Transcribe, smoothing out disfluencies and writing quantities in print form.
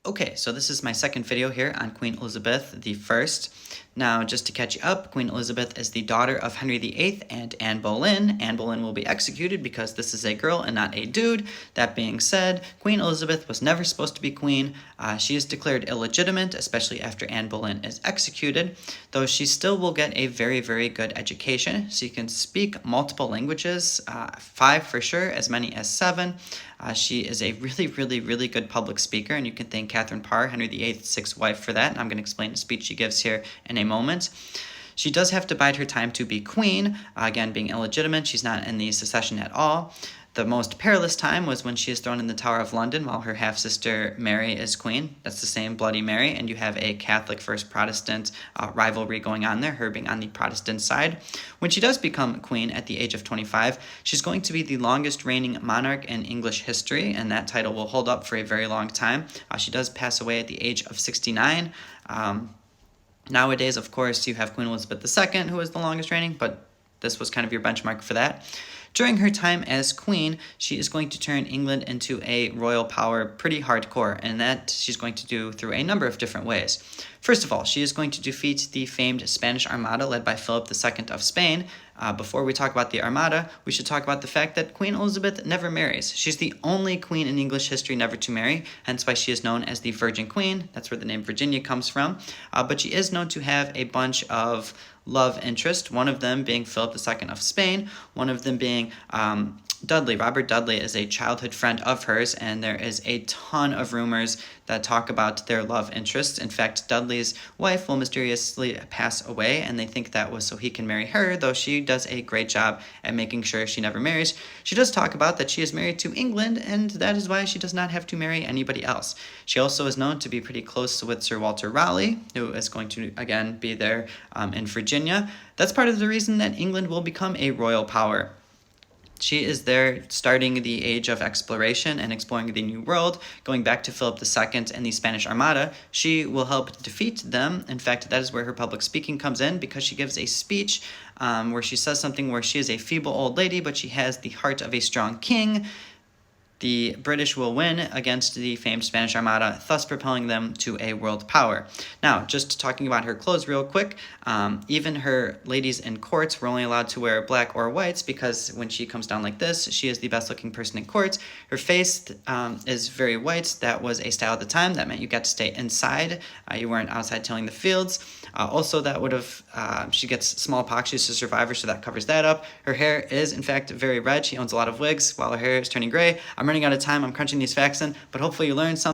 Okay, so this is my second video here on Queen Elizabeth I. Now, just to catch you up, Queen Elizabeth is the daughter of Henry VIII and Anne Boleyn. Anne Boleyn will be executed because this is a girl and not a dude. That being said, Queen Elizabeth was never supposed to be queen. She is declared illegitimate, especially after Anne Boleyn is executed, though she still will get a very, very good education. She can speak multiple languages, 5 for sure, as many as 7. She is a really, really, really good public speaker, and you can thank Catherine Parr, Henry VIII's sixth wife, for that, and I'm going to explain the speech she gives here in a moment. She does have to bide her time to be queen, again, being illegitimate. She's not in the succession at all. The most perilous time was when she is thrown in the Tower of London while her half-sister Mary is queen. That's the same Bloody Mary, and you have a Catholic versus Protestant rivalry going on there, her being on the Protestant side. When she does become queen at the age of 25, she's going to be the longest reigning monarch in English history, and that title will hold up for a very long time. She does pass away at the age of 69. Nowadays, of course, you have Queen Elizabeth II, who is the longest reigning, but this was kind of your benchmark for that. During her time as queen, she is going to turn England into a royal power pretty hardcore, and that she's going to do through a number of different ways. First of all, she is going to defeat the famed Spanish Armada led by Philip II of Spain. Before we talk about the Armada, we should talk about the fact that Queen Elizabeth never marries. She's the only queen in English history never to marry, hence why she is known as the Virgin Queen. That's where the name Virginia comes from. But she is known to have a bunch of love interest, one of them being Philip II of Spain, one of them being Dudley. Robert Dudley is a childhood friend of hers, and there is a ton of rumors that talk about their love interests. In fact, Dudley's wife will mysteriously pass away, and they think that was so he can marry her, though she does a great job at making sure she never marries. She does talk about that she is married to England, and that is why she does not have to marry anybody else. She also is known to be pretty close with Sir Walter Raleigh, who is going to, again, be there in Virginia. That's part of the reason that England will become a royal power. She is there starting the age of exploration and exploring the New World, going back to Philip II and the Spanish Armada. She will help defeat them. In fact, that is where her public speaking comes in, because she gives a speech where she says something where she is a feeble old lady, but she has the heart of a strong king. The British will win against the famed Spanish Armada, thus propelling them to a world power. Now, just talking about her clothes real quick, even her ladies in courts were only allowed to wear black or whites, because when she comes down like this, she is the best looking person in courts. Her face is very white. That was a style at the time. That meant you got to stay inside. You weren't outside tilling the fields. Also, that would have, she gets smallpox. She's a survivor, so that covers that up. Her hair is, in fact, very red. She owns a lot of wigs while her hair is turning gray. I'm running out of time. I'm crunching these facts in, but hopefully you learned something.